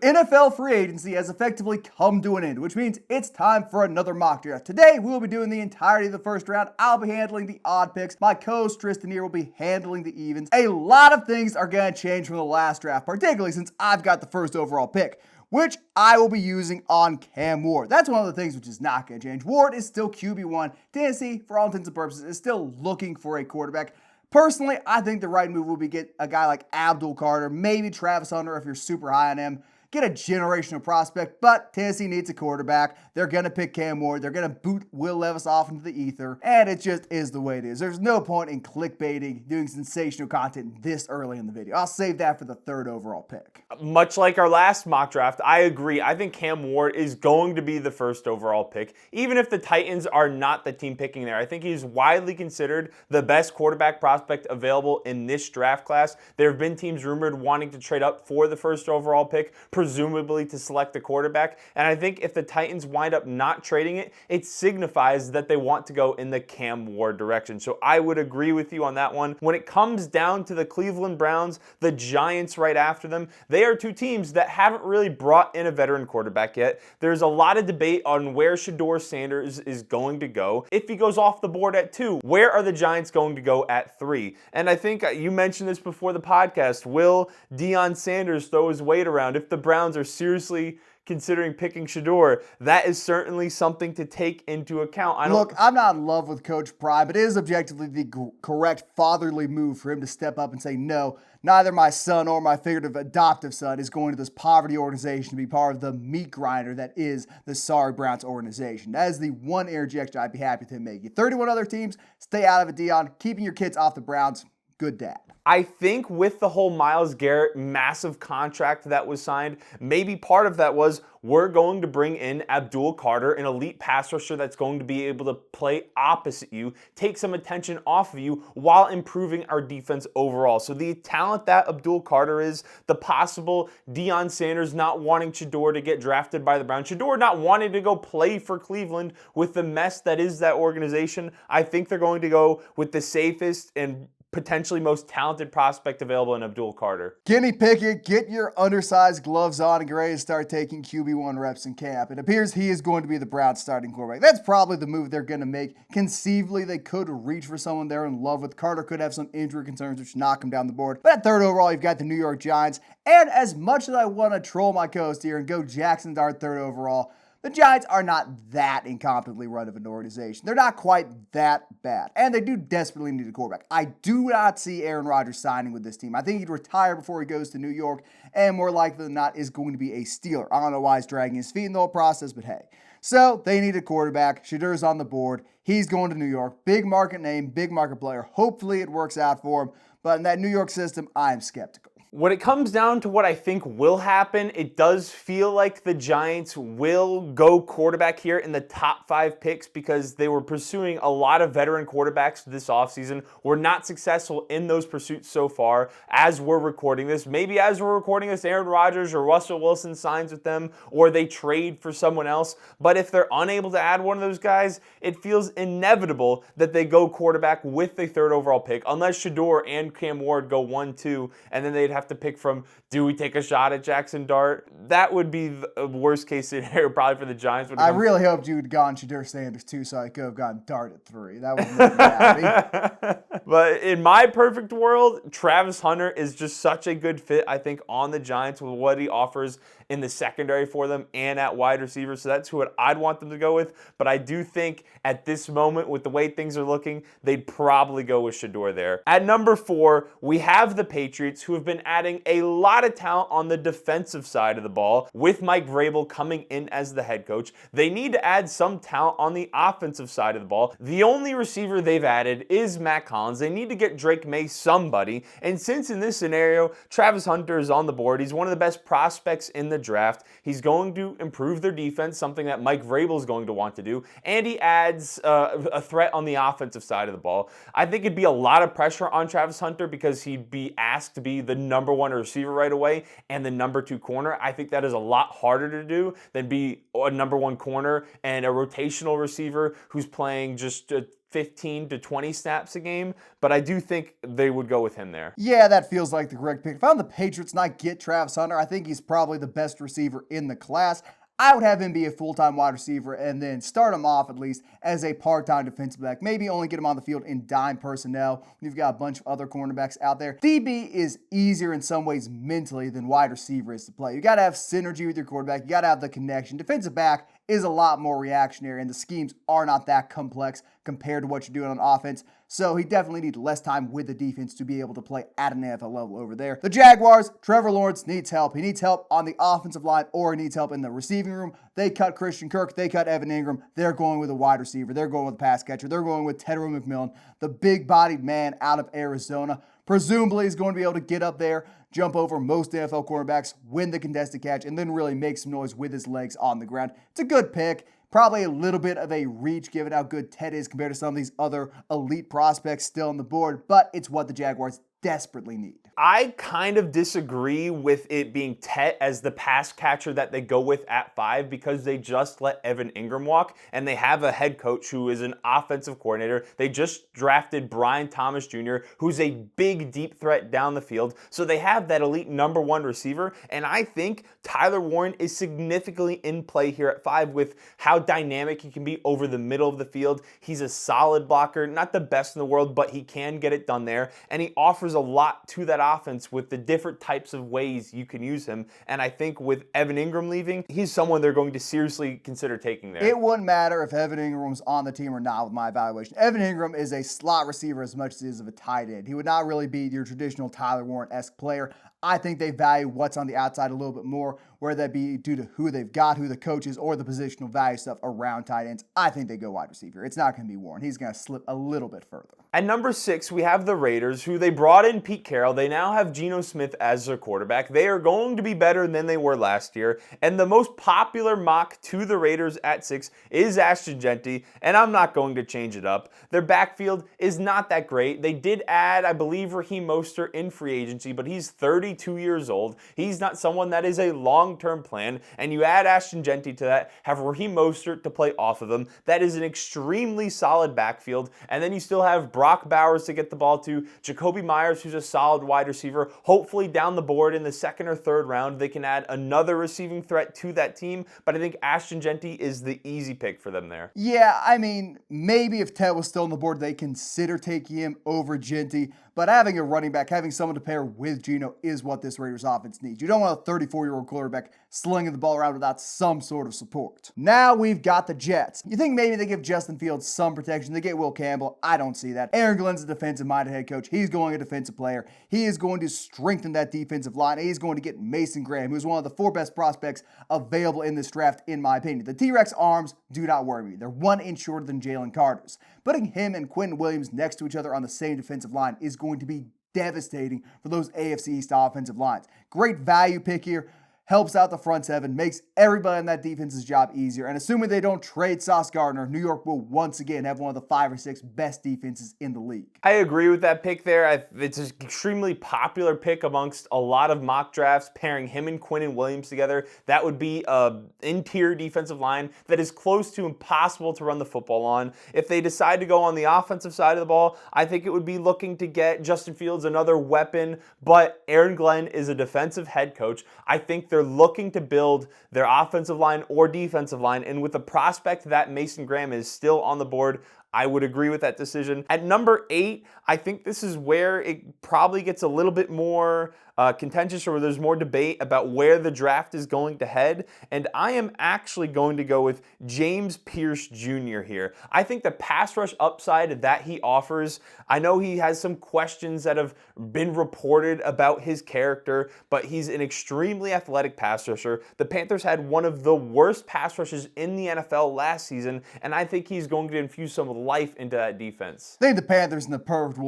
NFL free agency has effectively come to an end, which means it's time for another mock draft. Today, we'll be doing the entirety of the first round. I'll be handling the odd picks. My co-host Tristan here will be handling the evens. A lot of things are going to change from the last draft, particularly since I've got the first overall pick, which I will be using on Cam Ward. That's one of the things which is not going to change. Ward is still QB1. Tennessee, for all intents and purposes, is still looking for a quarterback. Personally, I think the right move will be get a guy like Abdul Carter, maybe Travis Hunter if you're super high on him. Get a generational prospect, but Tennessee needs a quarterback. They're going to pick Cam Ward. They're going to boot Will Levis off into the ether, and it just is the way it is. There's no point in clickbaiting, doing sensational content this early in the video. I'll save that for the third overall pick. Much like our last mock draft, I agree. I think Cam Ward is going to be the first overall pick, even if the Titans are not the team picking there. I think he's widely considered the best quarterback prospect available in this draft class. There have been teams rumored wanting to trade up for the first overall pick, presumably to select a quarterback. And I think if the Titans wind up not trading it, it signifies that they want to go in the Cam Ward direction. So I would agree with you on that one. When it comes down to the Cleveland Browns, the Giants right after them, they are two teams that haven't really brought in a veteran quarterback yet. There's a lot of debate on where Shedeur Sanders is going to go. If he goes off the board at 2, where are the Giants going to go at 3? And I think you mentioned this before the podcast. Will Deion Sanders throw his weight around? If the Browns are seriously considering picking Shedeur, that is certainly something to take into account. Look, I'm not in love with Coach Prime, but it is objectively the correct fatherly move for him to step up and say, no, neither my son or my figurative adoptive son is going to this poverty organization to be part of the meat grinder that is the Sorry Browns organization. That is the one interjection I'd be happy to make. You 31 other teams, stay out of it, Deion. Keeping your kids off the Browns, good dad. I think with the whole Myles Garrett massive contract that was signed, maybe part of that was we're going to bring in Abdul Carter, an elite pass rusher that's going to be able to play opposite you, take some attention off of you while improving our defense overall. So the talent that Abdul Carter is, the possible Deion Sanders not wanting Shedeur to get drafted by the Browns, Shedeur not wanting to go play for Cleveland with the mess that is that organization, I think they're going to go with the safest and potentially most talented prospect available in Abdul Carter. Kenny Pickett, get your undersized gloves on and get ready to start taking QB1 reps in camp. It appears he is going to be the Browns starting quarterback. That's probably the move they're going to make. Conceivably, they could reach for someone they're in love with. Carter could have some injury concerns which knock him down the board. But at third overall, you've got the New York Giants. And as much as I want to troll my co-host here and go Jackson Dart third overall, the Giants are not that incompetently run of an organization. They're not quite that bad. And they do desperately need a quarterback. I do not see Aaron Rodgers signing with this team. I think he'd retire before he goes to New York, and more likely than not is going to be a Steeler. I don't know why he's dragging his feet in the whole process, but hey. So they need a quarterback. Shedeur's on the board. He's going to New York. Big market name, big market player. Hopefully it works out for him. But in that New York system, I am skeptical. When it comes down to what I think will happen, it does feel like the Giants will go quarterback here in the top 5 picks because they were pursuing a lot of veteran quarterbacks this offseason. Were not successful in those pursuits so far as we're recording this. Maybe as we're recording this, Aaron Rodgers or Russell Wilson signs with them or they trade for someone else. But if they're unable to add one of those guys, it feels inevitable that they go quarterback with the 3rd overall pick unless Shedeur and Cam Ward go 1-2 and then they'd have to pick from, do we take a shot at Jackson Dart? That would be the worst case scenario probably for the Giants. I really hoped you had gone Shedeur Sanders too, so I could have gotten Dart at 3. That would make me happy. But in my perfect world, Travis Hunter is just such a good fit, I think, on the Giants with what he offers in the secondary for them and at wide receiver. So that's who I'd want them to go with. But I do think at this moment, with the way things are looking, they'd probably go with Shedeur there. At number 4, we have the Patriots, who have been adding a lot of talent on the defensive side of the ball with Mike Vrabel coming in as the head coach. They need to add some talent on the offensive side of the ball. The only receiver they've added is Matt Collins. They need to get Drake May somebody. And since in this scenario, Travis Hunter is on the board, he's one of the best prospects in the draft. He's going to improve their defense, something that Mike Vrabel is going to want to do. And he adds a threat on the offensive side of the ball. I think it'd be a lot of pressure on Travis Hunter because he'd be asked to be the number 1 receiver right away and the number 2 corner. I think that is a lot harder to do than be a number 1 corner and a rotational receiver who's playing just 15 to 20 snaps a game, but I do think they would go with him there. Yeah, that feels like the correct pick. If I'm the Patriots and I get Travis Hunter, I think he's probably the best receiver in the class. I would have him be a full-time wide receiver and then start him off at least as a part-time defensive back. Maybe only get him on the field in dime personnel. You've got a bunch of other cornerbacks out there. DB is easier in some ways mentally than wide receiver is to play. You got to have synergy with your quarterback. You got to have the connection. Defensive back is a lot more reactionary, and the schemes are not that complex compared to what you're doing on offense. So he definitely needs less time with the defense to be able to play at an NFL level over there. The Jaguars, Trevor Lawrence needs help. He needs help on the offensive line, or he needs help in the receiving room. They cut Christian Kirk. They cut Evan Ingram. They're going with a wide receiver. They're going with a pass catcher. They're going with Teddy McMillan, the big-bodied man out of Arizona. Presumably he's going to be able to get up there, jump over most NFL cornerbacks, win the contested catch, and then really make some noise with his legs on the ground. It's a good pick. Probably a little bit of a reach given how good Ted is compared to some of these other elite prospects still on the board, but it's what the Jaguars desperately need. I kind of disagree with it being Tet as the pass catcher that they go with at 5 because they just let Evan Ingram walk and they have a head coach who is an offensive coordinator. They just drafted Brian Thomas Jr., who's a big, deep threat down the field. So they have that elite number 1 receiver, and I think Tyler Warren is significantly in play here at 5 with how dynamic he can be over the middle of the field. He's a solid blocker, not the best in the world, but he can get it done there, and he offers a lot to that offense with the different types of ways you can use him. And I think with Evan Ingram leaving, he's someone they're going to seriously consider taking there. It wouldn't matter if Evan Ingram's on the team or not with my evaluation. Evan Ingram is a slot receiver as much as he is of a tight end. He would not really be your traditional Tyler Warren-esque player. I think they value what's on the outside a little bit more, whether that be due to who they've got, who the coach is, or the positional value stuff around tight ends. I think they go wide receiver. It's not going to be Warren. He's going to slip a little bit further. At number 6, we have the Raiders, who they brought in Pete Carroll. They now have Geno Smith as their quarterback. They are going to be better than they were last year. And the most popular mock to the Raiders at 6 is Ashton Jeanty, and I'm not going to change it up. Their backfield is not that great. They did add, I believe, Raheem Mostert in free agency, but he's 32 years old. He's not someone that is a long-term plan. And you add Ashton Jeanty to that, have Raheem Mostert to play off of them. That is an extremely solid backfield. And then you still have Brock Bowers to get the ball to, Jacoby Myers, who's a solid wide receiver. Hopefully down the board in the 2nd or 3rd round, they can add another receiving threat to that team. But I think Ashton Jeanty is the easy pick for them there. Yeah, I mean, maybe if Ted was still on the board, they consider taking him over Jeanty. But having a running back, having someone to pair with Geno is what this Raiders offense needs. You don't want a 34-year-old quarterback slinging the ball around without some sort of support. Now we've got the Jets. You think maybe they give Justin Fields some protection. They get Will Campbell. I don't see that. Aaron Glenn's a defensive-minded head coach. He's going a defensive player. He is going to strengthen that defensive line. He's going to get Mason Graham, who's one of the 4 best prospects available in this draft, in my opinion. The T-Rex arms do not worry me. They're 1 inch shorter than Jalen Carter's. Putting him and Quentin Williams next to each other on the same defensive line is going to be devastating for those AFC East offensive lines. Great value pick here. Helps out the front 7, makes everybody on that defense's job easier. And assuming they don't trade Sauce Gardner, New York will once again have one of the 5 or 6 best defenses in the league. I agree with that pick there. It's an extremely popular pick amongst a lot of mock drafts, pairing him and Quentin Williams together. That would be an interior defensive line that is close to impossible to run the football on. If they decide to go on the offensive side of the ball, I think it would be looking to get Justin Fields another weapon, but Aaron Glenn is a defensive head coach. I think they're looking to build their offensive line or defensive line, and with the prospect that Mason Graham is still on the board, I would agree with that decision. At number 8, I think this is where it probably gets a little bit more contentious, or where there's more debate about where the draft is going to head. And I am actually going to go with James Pierce Jr. here. I think the pass rush upside that he offers, I know he has some questions that have been reported about his character, but he's an extremely athletic pass rusher. The Panthers had one of the worst pass rushes in the NFL last season, and I think he's going to infuse some life into that defense. I think the Panthers in the perfect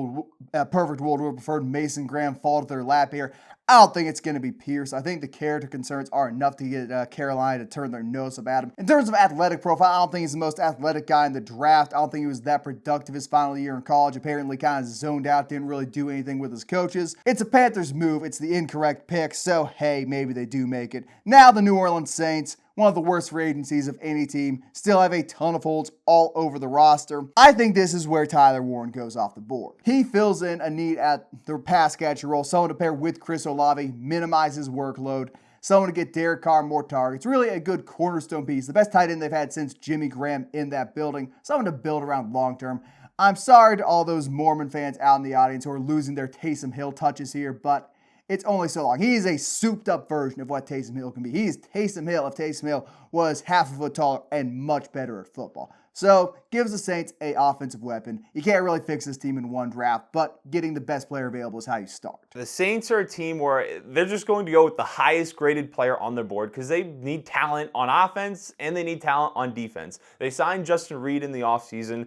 world would prefer Mason Graham fall to their lap here. I don't think it's going to be Pierce. I think the character concerns are enough to get Carolina to turn their nose up at him. In terms of athletic profile, I don't think he's the most athletic guy in the draft. I don't think he was that productive his final year in college. Apparently kind of zoned out, didn't really do anything with his coaches. It's a Panthers move. It's the incorrect pick, so hey, maybe they do make it. Now the New Orleans Saints. one of the worst free agencies of any team, still have a ton of holes all over the roster. I think this is where Tyler Warren goes off the board. He fills in a need at the pass catcher role, someone to pair with Chris Olave, minimize his workload, someone to get Derek Carr more targets. Really a good cornerstone piece, the best tight end they've had since Jimmy Graham in that building, someone to build around long term. I'm sorry to all those Mormon fans out in the audience who are losing their Taysom Hill touches here, but it's only so long. He is a souped-up version of what Taysom Hill can be. He is Taysom Hill if Taysom Hill was half a foot taller and much better at football. So, gives the Saints an offensive weapon. You can't really fix this team in one draft, but getting the best player available is how you start. The Saints are a team where they're just going to go with the highest graded player on their board because they need talent on offense and they need talent on defense. They signed Justin Reed in the offseason.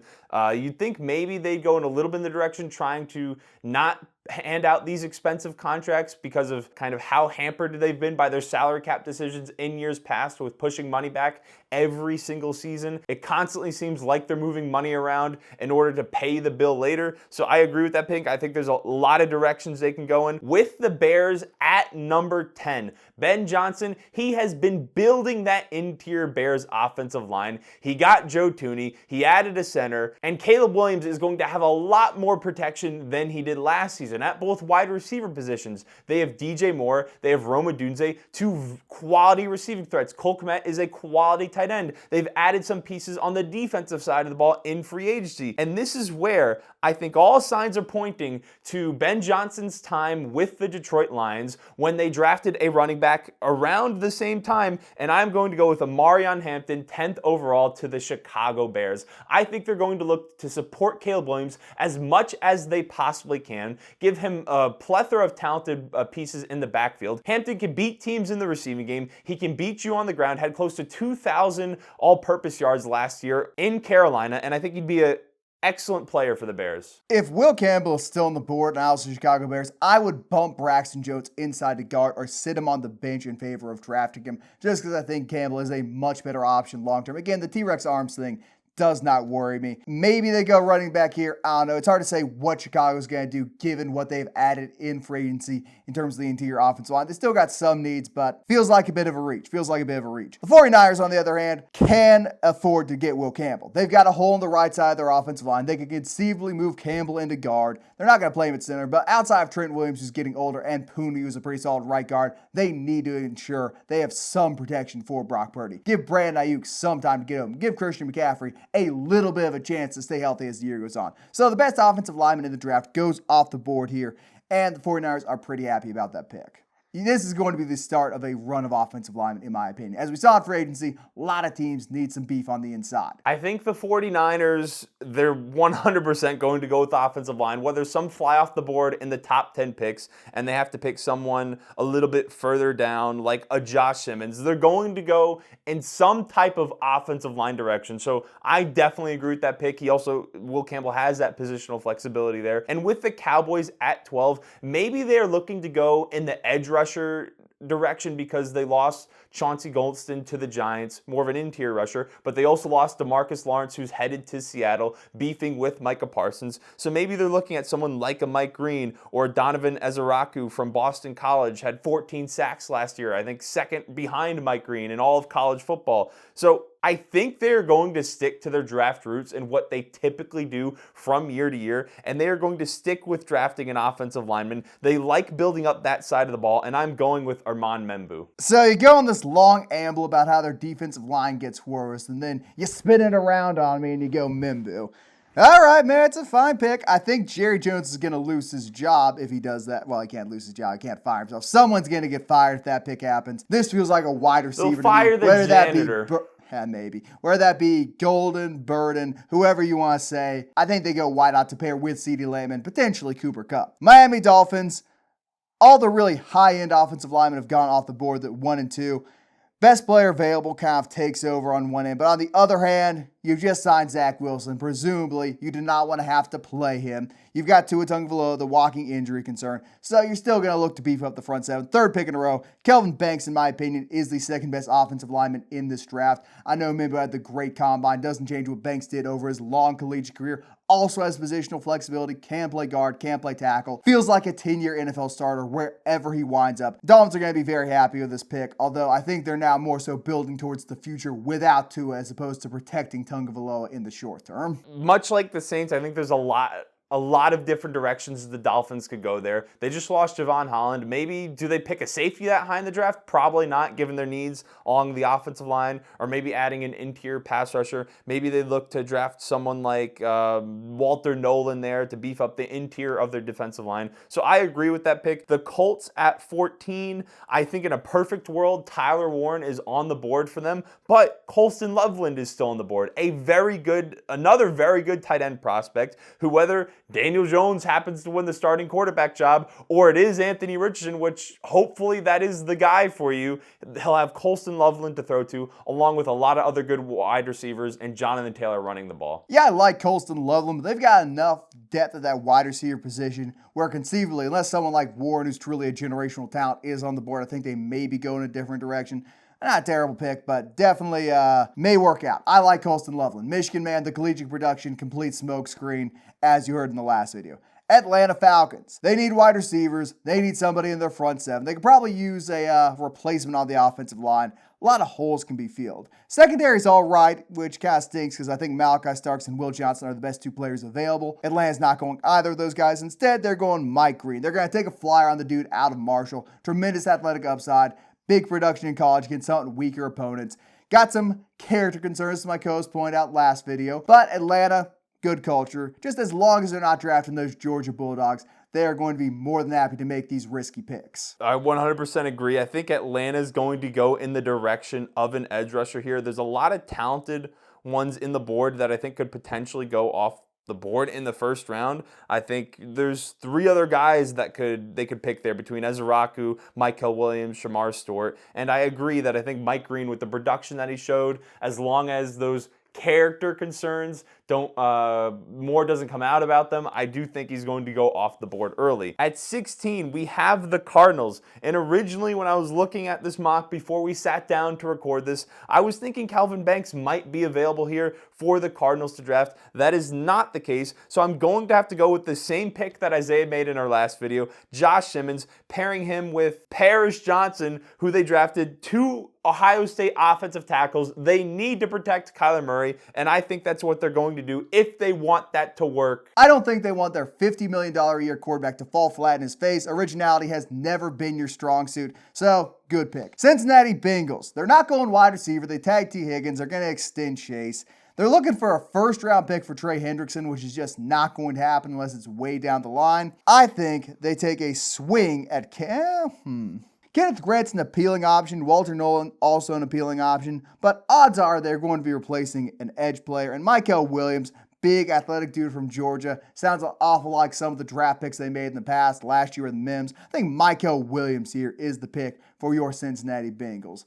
You'd think maybe they'd go in a little bit in the direction trying to not hand out these expensive contracts because of kind of how hampered they've been by their salary cap decisions in years past with pushing money back every single season. It constantly seems like they're moving money around in order to pay the bill later. So I agree with that pick. I think there's a lot of directions they can go in. With the Bears at number 10, Ben Johnson, he has been building that interior Bears offensive line. He got Joe Thuney, he added a center, and Caleb Williams is going to have a lot more protection than he did last season at both wide receiver positions. They have DJ Moore, they have Rome Odunze, two quality receiving threats. Cole Kmet is a quality tight end. They've added some pieces on the defensive side of the ball in free agency. And this is where I think all signs are pointing to Ben Johnson's time with the Detroit Lions when they drafted a running back around the same time, and I'm going to go with Amarion Hampton, 10th overall to the Chicago Bears. I think they're going to look to support Caleb Williams as much as they possibly can, give him a plethora of talented pieces in the backfield. Hampton can beat teams in the receiving game. He can beat you on the ground, had close to 2,000 all-purpose yards last year in Carolina, and I think he'd be an excellent player for the Bears. If Will Campbell is still on the board and I was the Chicago Bears, I would bump Braxton Jones inside the guard or sit him on the bench in favor of drafting him, just because I think Campbell is a much better option long-term. Again, the T-Rex arms thing does not worry me. Maybe they go running back here. I don't know. It's hard to say what Chicago's going to do given what they've added in free agency in terms of the interior offensive line. They still got some needs, but feels like a bit of a reach. The 49ers, on the other hand, can afford to get Will Campbell. They've got a hole in the right side of their offensive line. They could conceivably move Campbell into guard. They're not going to play him at center, but outside of Trent Williams, who's getting older, and Pooney, who's a pretty solid right guard, they need to ensure they have some protection for Brock Purdy. Give Brandon Ayuk some time to get home. Give Christian McCaffrey a little bit of a chance to stay healthy as the year goes on. So the best offensive lineman in the draft goes off the board here, and the 49ers are pretty happy about that pick. This is going to be the start of a run of offensive linemen, in my opinion. As we saw in free agency, a lot of teams need some beef on the inside. I think the 49ers, they're 100% going to go with the offensive line, whether some fly off the board in the top 10 picks and they have to pick someone a little bit further down, like a Josh Simmons. They're going to go in some type of offensive line direction. So I definitely agree with that pick. Will Campbell has that positional flexibility there. And with the Cowboys at 12, maybe they're looking to go in the edge rusher direction because they lost Chauncey Goldston to the Giants, more of an interior rusher, but they also lost DeMarcus Lawrence, who's headed to Seattle, beefing with Micah Parsons. So maybe they're looking at someone like a Mike Green or Donovan Ezeraku from Boston College, had 14 sacks last year, I think second behind Mike Green in all of college football. So I think they're going to stick to their draft roots and what they typically do from year to year, and they are going to stick with drafting an offensive lineman. They like building up that side of the ball, and I'm going with Armand Membu. So you go on this long amble about how their defensive line gets worse, and then you spin it around on me and you go Membu. All right, man, it's a fine pick. I think Jerry Jones is going to lose his job if he does that. Well, he can't lose his job. He can't fire himself. Someone's going to get fired if that pick happens. This feels like a wide receiver. They'll fire the janitor. Maybe. Whether that be Golden, Burden, whoever you want to say. I think they go wide out to pair with CeeDee Lamb and potentially Cooper Kupp. Miami Dolphins, all the really high-end offensive linemen have gone off the board at 1 and 2. Best player available kind of takes over on one end. But on the other hand, you just signed Zach Wilson. Presumably, you do not want to have to play him. You've got Tua Tagovailoa, the walking injury concern. So you're still going to look to beef up the front seven. Third pick in a row. Kelvin Banks, in my opinion, is the second best offensive lineman in this draft. I know Mimbo had the great combine. Doesn't change what Banks did over his long collegiate career. also has positional flexibility, can play guard, can play tackle. Feels like a 10-year NFL starter wherever he winds up. Dolphins are going to be very happy with this pick, although I think they're now more so building towards the future without Tua as opposed to protecting Tagovailoa in the short term. Much like the Saints, I think there's a lot of different directions the Dolphins could go there. They just lost Javon Holland. Maybe do they pick a safety that high in the draft? Probably not, given their needs along the offensive line, or maybe adding an interior pass rusher. Maybe they look to draft someone like Walter Nolan there to beef up the interior of their defensive line. So I agree with that pick. The Colts at 14, I think in a perfect world, Tyler Warren is on the board for them, but Colston Loveland is still on the board. Another very good tight end prospect who, whether Daniel Jones happens to win the starting quarterback job, or it is Anthony Richardson, which hopefully that is the guy for you. He'll have Colston Loveland to throw to, along with a lot of other good wide receivers and Jonathan Taylor running the ball. Yeah, I like Colston Loveland, but they've got enough depth at that wide receiver position where conceivably, unless someone like Warren, who's truly a generational talent, is on the board, I think they may be going a different direction. Not a terrible pick, but definitely may work out. I like Colston Loveland. Michigan man, the collegiate production, complete smoke screen, as you heard in the last video. Atlanta Falcons. They need wide receivers. They need somebody in their front seven. They could probably use a replacement on the offensive line. A lot of holes can be filled. Secondary's all right, which kind of stinks because I think Malachi Starks and Will Johnson are the best two players available. Atlanta's not going either of those guys. Instead, they're going Mike Green. They're going to take a flyer on the dude out of Marshall. Tremendous athletic upside. Big production in college against somewhat weaker opponents. Got some character concerns, as my co-host pointed out last video. But Atlanta, good culture. Just as long as they're not drafting those Georgia Bulldogs, they are going to be more than happy to make these risky picks. I 100% agree. I think Atlanta is going to go in the direction of an edge rusher here. There's a lot of talented ones in the board that I think could potentially go off the board in the first round. I think there's three other guys that they could pick there between Ezraku, Michael Williams, Shamar Stewart. And I agree that I think Mike Green, with the production that he showed, as long as those character concerns more doesn't come out about them, I do think he's going to go off the board early. At 16, we have the Cardinals. And originally, when I was looking at this mock before we sat down to record this, I was thinking Calvin Banks might be available here for the Cardinals to draft. That is not the case. So I'm going to have to go with the same pick that Isaiah made in our last video, Josh Simmons, pairing him with Paris Johnson, who they drafted, two Ohio State offensive tackles. They need to protect Kyler Murray, and I think that's what they're going to do if they want that to work. I don't think they want their $50 million a year quarterback to fall flat in his face. Originality has never been your strong suit, so good pick. Cincinnati Bengals. They're not going wide receiver. They tag T. Higgins. They're going to extend Chase. They're looking for a first-round pick for Trey Hendrickson, which is just not going to happen unless it's way down the line. I think they take a swing at Kenneth Grant's an appealing option. Walter Nolan, also an appealing option. But odds are they're going to be replacing an edge player. And Michael Williams, big athletic dude from Georgia, sounds an awful like some of the draft picks they made in the past, last year with the Mims. I think Michael Williams here is the pick for your Cincinnati Bengals.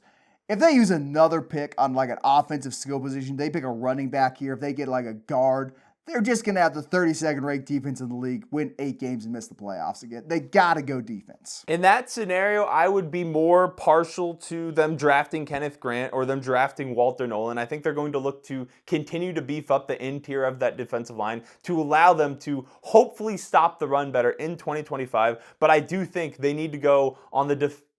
If they use another pick on like an offensive skill position, they pick a running back here. If they get like a guard, they're just going to have the 32nd ranked defense in the league, win 8 games and miss the playoffs again. They got to go defense. In that scenario, I would be more partial to them drafting Kenneth Grant or them drafting Walter Nolan. I think they're going to look to continue to beef up the interior of that defensive line to allow them to hopefully stop the run better in 2025. But I do think they need to go on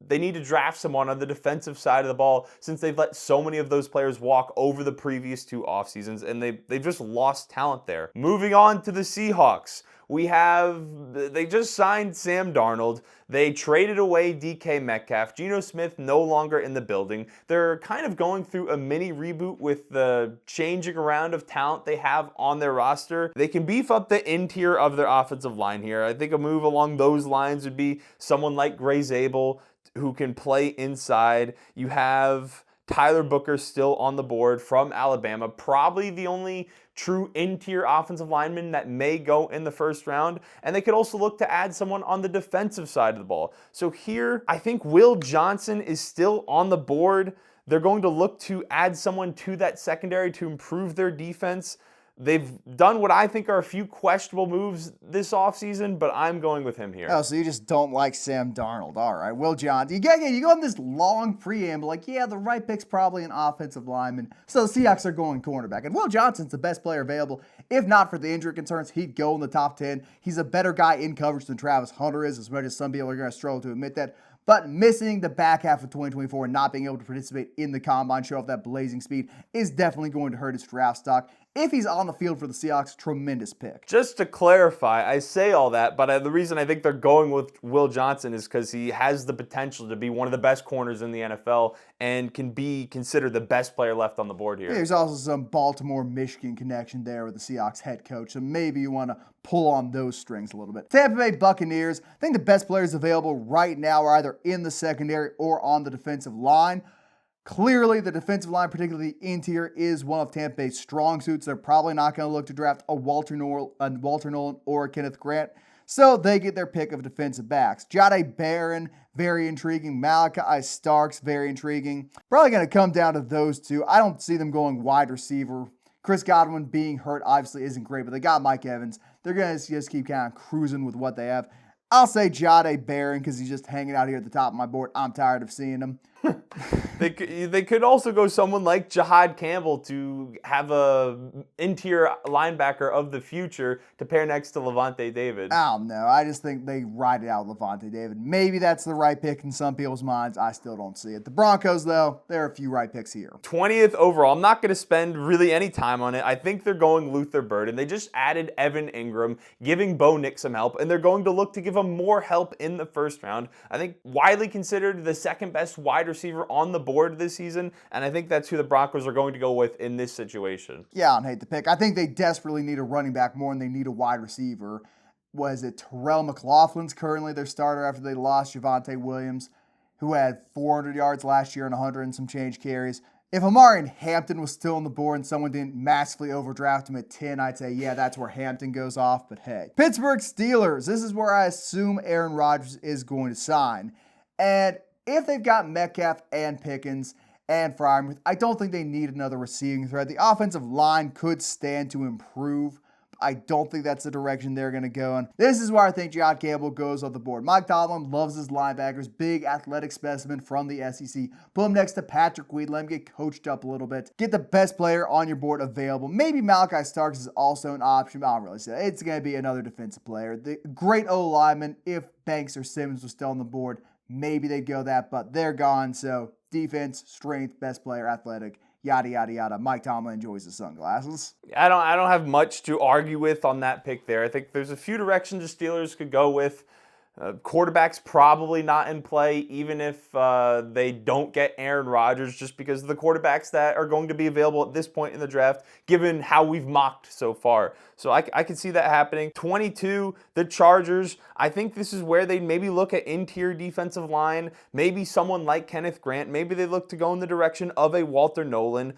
they need to draft someone on the defensive side of the ball, since they've let so many of those players walk over the previous 2 off seasons, and they've just lost talent there. Moving on to the Seahawks. They just signed Sam Darnold. They traded away DK Metcalf. Geno Smith no longer in the building. They're kind of going through a mini reboot with the changing around of talent they have on their roster. They can beef up the interior of their offensive line here. I think a move along those lines would be someone like Gray Zabel, who can play inside. You have Tyler Booker still on the board from Alabama, probably the only true interior offensive lineman that may go in the first round. And they could also look to add someone on the defensive side of the ball. So here, I think Will Johnson is still on the board. They're going to look to add someone to that secondary to improve their defense. They've done what I think are a few questionable moves this offseason, but I'm going with him here. Oh, so you just don't like Sam Darnold. All right. Will Johnson. You go on this long preamble, like, yeah, the right pick's probably an offensive lineman. So the Seahawks are going cornerback. And Will Johnson's the best player available. If not for the injury concerns, he'd go in the top 10. He's a better guy in coverage than Travis Hunter is, as much as some people are going to struggle to admit that. But missing the back half of 2024 and not being able to participate in the combine, show off that blazing speed, is definitely going to hurt his draft stock. If he's on the field for the Seahawks, tremendous pick. Just to clarify, I say all that, but the reason I think they're going with Will Johnson is because he has the potential to be one of the best corners in the NFL and can be considered the best player left on the board here. There's also some Baltimore-Michigan connection there with the Seahawks head coach, so maybe you want to pull on those strings a little bit. Tampa Bay Buccaneers, I think the best players available right now are either in the secondary or on the defensive line. Clearly, the defensive line, particularly the interior, is one of Tampa Bay's strong suits. They're probably not going to look to draft a Walter Nolan or a Kenneth Grant, so they get their pick of defensive backs. Jahdae Barron, very intriguing. Malachi Starks, very intriguing. Probably going to come down to those two. I don't see them going wide receiver. Chris Godwin being hurt obviously isn't great, but they got Mike Evans. They're going to just keep kind of cruising with what they have. I'll say Jahdae Barron because he's just hanging out here at the top of my board. I'm tired of seeing him. They could also go someone like Jahad Campbell to have a interior linebacker of the future to pair next to Levante David. I don't know. I just think they ride it out with Levante David. Maybe that's the right pick in some people's minds. I still don't see it. The Broncos, though, there are a few right picks here. 20th overall. I'm not going to spend really any time on it. I think they're going Luther Burden. They just added Evan Ingram, giving Bo Nick some help, and they're going to look to give him more help in the first round. I think widely considered the second best wide receiver on the board this season, and I think that's who the Broncos are going to go with in this situation. Yeah, I don't hate the pick. I think they desperately need a running back more than they need a wide receiver. Was it Terrell McLaughlin's currently their starter after they lost Javonte Williams, who had 400 yards last year and 100 and some change carries. If Amari Hampton was still on the board and someone didn't massively overdraft him at 10, I'd say, yeah, that's where Hampton goes off. But hey, Pittsburgh Steelers, this is where I assume Aaron Rodgers is going to sign. And if they've got Metcalf and Pickens and Freiermuth, I don't think they need another receiving threat. The offensive line could stand to improve. I don't think that's the direction they're going to go in. This is where I think Jahad Campbell goes off the board. Mike Tomlin loves his linebackers, big athletic specimen from the SEC. Put him next to Patrick Weed, let him get coached up a little bit. Get the best player on your board available. Maybe Malachi Starks is also an option, but I don't really say that. It's going to be another defensive player. The great O-lineman, if Banks or Simmons was still on the board, maybe they'd go that, but they're gone. So defense, strength, best player, athletic, yada, yada, yada. Mike Tomlin enjoys the sunglasses. I don't have much to argue with on that pick there. I think there's a few directions the Steelers could go with. Quarterback's probably not in play, even if they don't get Aaron Rodgers, just because of the quarterbacks that are going to be available at this point in the draft, given how we've mocked so far. So I can see that happening. 22, the Chargers. I think this is where they maybe look at interior defensive line, maybe someone like Kenneth Grant. Maybe they look to go in the direction of a Walter Nolan.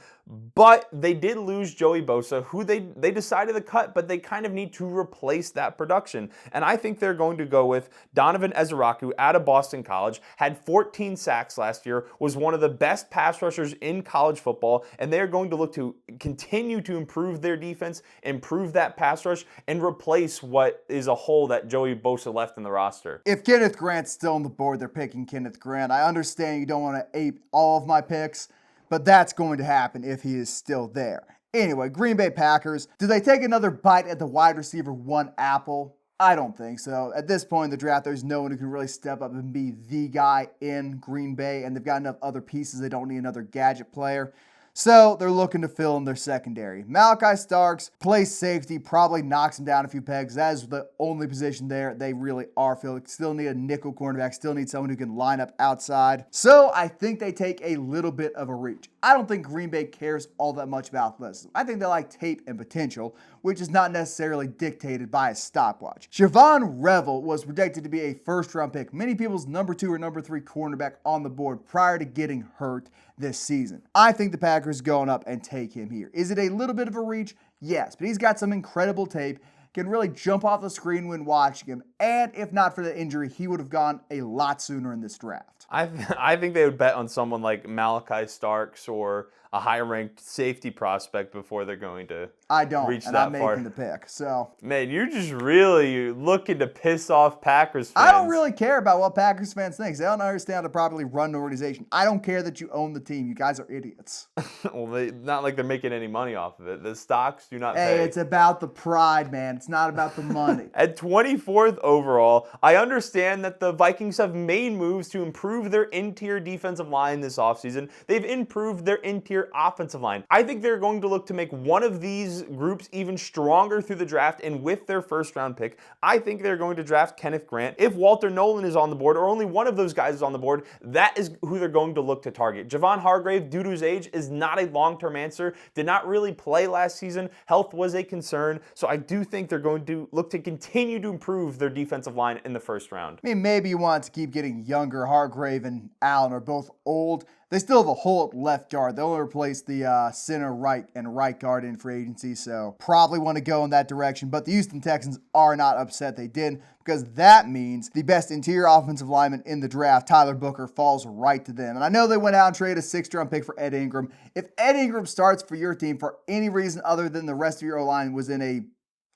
But they did lose Joey Bosa, who they decided to cut, but they kind of need to replace that production. And I think they're going to go with Donovan Ezeraku out of Boston College, had 14 sacks last year, was one of the best pass rushers in college football, and they're going to look to continue to improve their defense, improve that pass rush, and replace what is a hole that Joey Bosa left in the roster. If Kenneth Grant's still on the board, they're picking Kenneth Grant. I understand you don't want to ape all of my picks, but that's going to happen if he is still there. Anyway, Green Bay Packers, do they take another bite at the wide receiver one apple? I don't think so. At this point in the draft, there's no one who can really step up and be the guy in Green Bay, and they've got enough other pieces. They don't need another gadget player. So they're looking to fill in their secondary. Malachi Starks plays safety, probably knocks him down a few pegs. That is the only position there they really are filled. Still need a nickel cornerback, still need someone who can line up outside. So I think they take a little bit of a reach. I don't think Green Bay cares all that much about athleticism. I think they like tape and potential, which is not necessarily dictated by a stopwatch. Siobhan Revel was projected to be a first-round pick, many people's number 2 or number 3 cornerback on the board prior to getting hurt this season. I think the Packers going up and take him here. Is it a little bit of a reach? Yes, but he's got some incredible tape, can really jump off the screen when watching him, and if not for the injury, he would have gone a lot sooner in this draft. I think they would bet on someone like Malachi Starks or a high-ranked safety prospect before they're going to I don't, reach and that I'm far. making the pick. So Man, you're just really looking to piss off Packers fans. I don't really care about what Packers fans think. They don't understand how to properly run an organization. I don't care that you own the team. You guys are idiots. Well, not like they're making any money off of it. The stocks do not Hey, pay. it's about the pride, man. It's not about the money. At 24th overall, I understand that the Vikings have made moves to improve their interior defensive line this offseason. They've improved their interior offensive line. I think they're going to look to make one of these groups even stronger through the draft, and with their first round pick, I think they're going to draft Kenneth Grant. If Walter Nolan is on the board, or only one of those guys is on the board, that is who they're going to look to target. Javon Hargrave, due to his age, is not a long-term answer. Did not really play last season. Health was a concern, so I do think they're going to look to continue to improve their defensive line in the first round. I mean, maybe you want to keep getting younger. Hargrave and Allen are both old. They still have a hole at left guard. They'll replace the center right and right guard in free agency, so probably want to go in that direction. But the Houston Texans are not upset they did, because that means the best interior offensive lineman in the draft, Tyler Booker, falls right to them. And I know they went out and traded a 6th-round pick for Ed Ingram. If Ed Ingram starts for your team for any reason other than the rest of your O-line was in a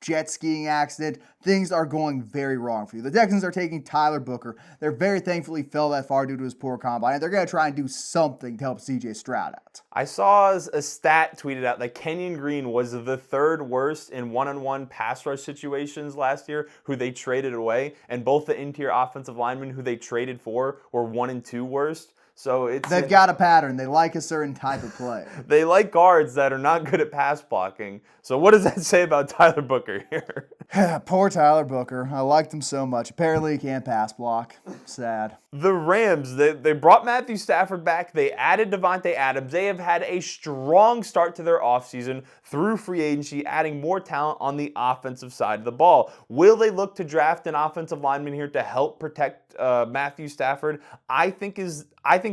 jet skiing accident, things are going very wrong for you. The Texans are taking Tyler Booker. They're very thankfully fell that far due to his poor combine, and they're going to try and do something to help CJ Stroud out. I saw a stat tweeted out that Kenyon Green was the 3rd worst in one-on-one pass rush situations last year, who they traded away, and both the interior offensive linemen who they traded for were 1 and 2 worst. So They've got a pattern. They like a certain type of play. They like guards that are not good at pass blocking. So what does that say about Tyler Booker here? Poor Tyler Booker. I liked him so much. Apparently he can't pass block. Sad. The Rams, they brought Matthew Stafford back. They added Devontae Adams. They have had a strong start to their offseason through free agency, adding more talent on the offensive side of the ball. Will they look to draft an offensive lineman here to help protect Matthew Stafford? I think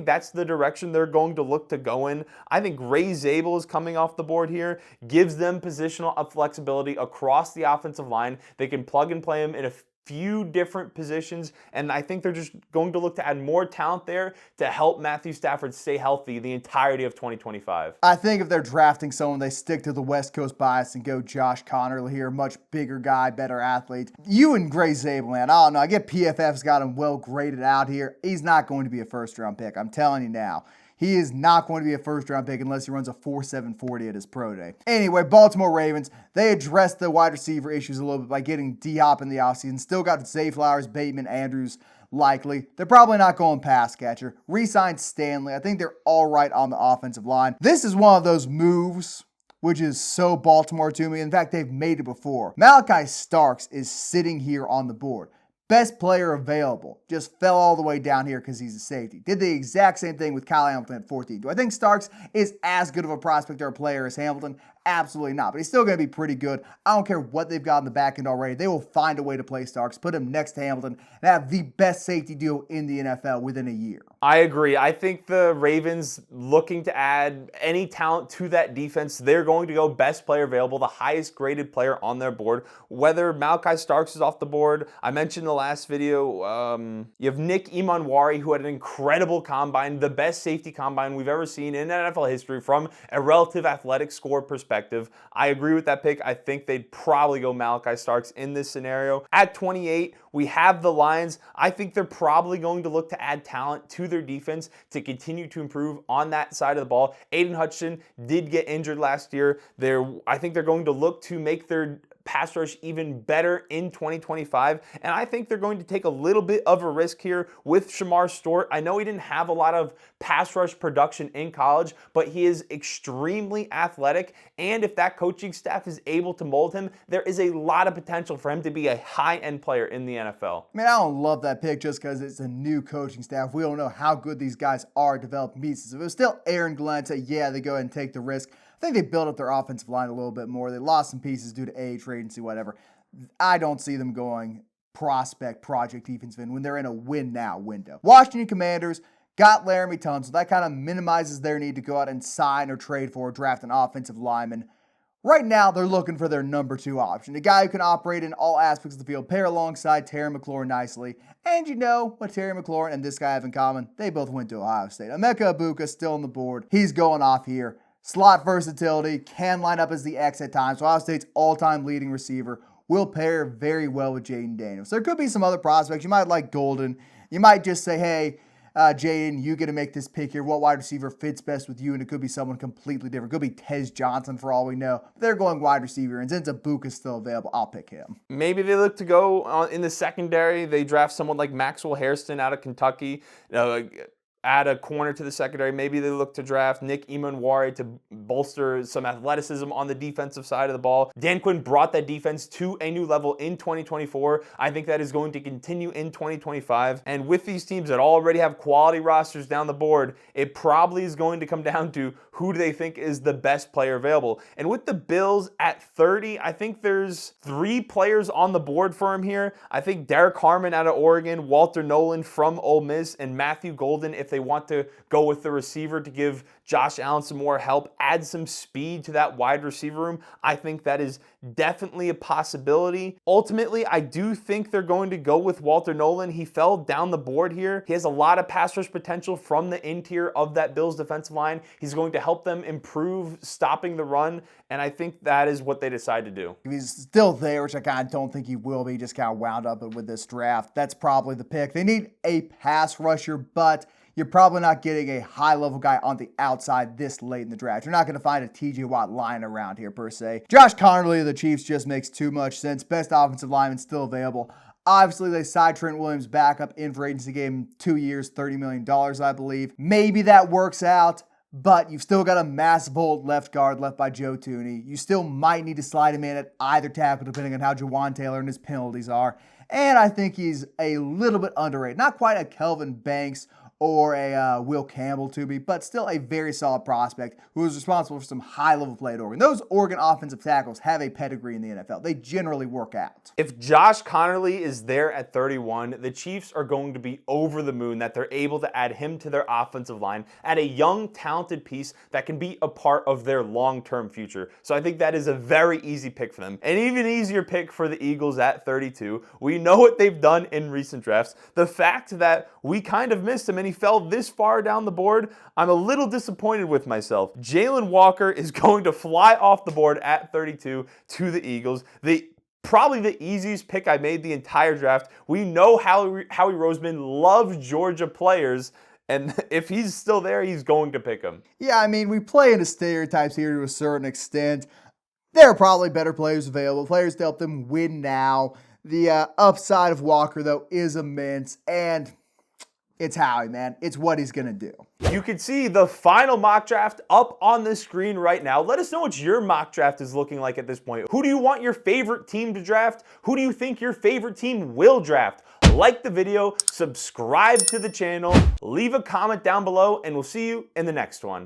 that's the direction they're going to look to go in. I think Ray Zabel is coming off the board here, gives them positional flexibility across the offensive line. They can plug and play him in a few different positions, and I think they're just going to look to add more talent there to help Matthew Stafford stay healthy the entirety of 2025. I think if they're drafting someone, they stick to the West Coast bias and go Josh Connerly here, much bigger guy, better athlete. You and Gray Zabel, man, I don't know. I get PFF's got him well graded out here. He's not going to be a first-round pick. I'm telling you now. He is not going to be a first-round pick unless he runs a 4.7 40 at his pro day. Anyway, Baltimore Ravens, they addressed the wide receiver issues a little bit by getting D-Hop in the offseason. Still got Zay Flowers, Bateman, Andrews likely. They're probably not going pass catcher. Re-signed Stanley. I think they're all right on the offensive line. This is one of those moves which is so Baltimore to me. In fact, they've made it before. Malachi Starks is sitting here on the board. Best player available. Just fell all the way down here because he's a safety. Did the exact same thing with Kyle Hamilton at 14. Do I think Starks is as good of a prospect or a player as Hamilton? Absolutely not, but he's still going to be pretty good. I don't care what they've got in the back end already. They will find a way to play Starks, put him next to Hamilton, and have the best safety duo in the NFL within a year. I agree. I think the Ravens, looking to add any talent to that defense, they're going to go best player available, the highest graded player on their board. Whether Malachi Starks is off the board, I mentioned in the last video, you have Nick Emanwari, who had an incredible combine, the best safety combine we've ever seen in NFL history from a relative athletic score perspective. I agree with that pick. I think they'd probably go Malachi Starks in this scenario. At 28, we have the Lions. I think they're probably going to look to add talent to their defense to continue to improve on that side of the ball. Aiden Hutchinson did get injured last year. I think they're going to look to make their pass rush even better in 2025, and I think they're going to take a little bit of a risk here with Shamar Stewart. I know he didn't have a lot of pass rush production in college, but he is extremely athletic, and if that coaching staff is able to mold him, there is a lot of potential for him to be a high-end player in the NFL. I mean, I don't love that pick just because it's a new coaching staff. We don't know how good these guys are at developing pieces. If it was still Aaron Glenn, I'd say, yeah, they go ahead and take the risk. I think they built up their offensive line a little bit more. They lost some pieces due to age, free agency, whatever. I don't see them going prospect, project defenseman when they're in a win-now window. Washington Commanders got Laramie Tunsil. That kind of minimizes their need to go out and sign or trade for or draft an offensive lineman Right now, they're looking for their number 2 option, a guy who can operate in all aspects of the field, pair alongside Terry McLaurin nicely. And you know what Terry McLaurin and this guy have in common? They both went to Ohio State. Emeka Egbuka still on the board. He's going off here. Slot versatility, can line up as the X at times. Ohio State's all-time leading receiver will pair very well with Jaden Daniels. There could be some other prospects. You might like Golden. You might just say, hey, Jaden, you get to make this pick here. What wide receiver fits best with you? And it could be someone completely different. It could be Tez Johnson for all we know. They're going wide receiver, and since Egbuka is still available, I'll pick him. Maybe they look to go in the secondary. They draft someone like Maxwell Hairston out of Kentucky. Add a corner to the secondary. Maybe they look to draft Nick Emanwari to bolster some athleticism on the defensive side of the ball. Dan Quinn brought that defense to a new level in 2024. I think that is going to continue in 2025. And with these teams that already have quality rosters down the board, it probably is going to come down to who do they think is the best player available. And with the Bills at 30, I think there's 3 players on the board for him here. I think Derek Harmon out of Oregon, Walter Nolan from Ole Miss, and Matthew Golden if they want to go with the receiver to give Josh Allen some more help, add some speed to that wide receiver room. I think that is definitely a possibility. Ultimately, I do think they're going to go with Walter Nolan. He fell down the board here. He has a lot of pass rush potential from the interior of that Bills defensive line. He's going to help them improve stopping the run, and I think that is what they decide to do. If he's still there, which I kind of don't think he will be, just kind of wound up with this draft, that's probably the pick. They need a pass rusher, but you're probably not getting a high-level guy on the outside this late in the draft. You're not going to find a T.J. Watt lying around here, per se. Josh Connerly of the Chiefs just makes too much sense. Best offensive lineman still available. Obviously, they signed Trent Williams back up in for agency, gave him 2 years, $30 million, I believe. Maybe that works out, but you've still got a massive old left guard left by Joe Thuney. You still might need to slide him in at either tackle, depending on how Jawan Taylor and his penalties are. And I think he's a little bit underrated. Not quite a Kelvin Banks or a Will Campbell to me, but still a very solid prospect who is responsible for some high-level play at Oregon. Those Oregon offensive tackles have a pedigree in the NFL. They generally work out. If Josh Connerly is there at 31, the Chiefs are going to be over the moon that they're able to add him to their offensive line, add a young, talented piece that can be a part of their long-term future. So I think that is a very easy pick for them. An even easier pick for the Eagles at 32. We know what they've done in recent drafts. The fact that we kind of missed him and he fell this far down the board, I'm a little disappointed with myself. Jalen Walker is going to fly off the board at 32 to the Eagles. Probably the easiest pick I made the entire draft. We know Howie Roseman loves Georgia players, and if he's still there, he's going to pick him. Yeah, I mean, we play into stereotypes here to a certain extent. There are probably better players available, players to help them win now. The upside of Walker, though, is immense, and it's Howie, man. It's what he's going to do. You can see the final mock draft up on the screen right now. Let us know what your mock draft is looking like at this point. Who do you want your favorite team to draft? Who do you think your favorite team will draft? Like the video, subscribe to the channel, leave a comment down below, and we'll see you in the next one.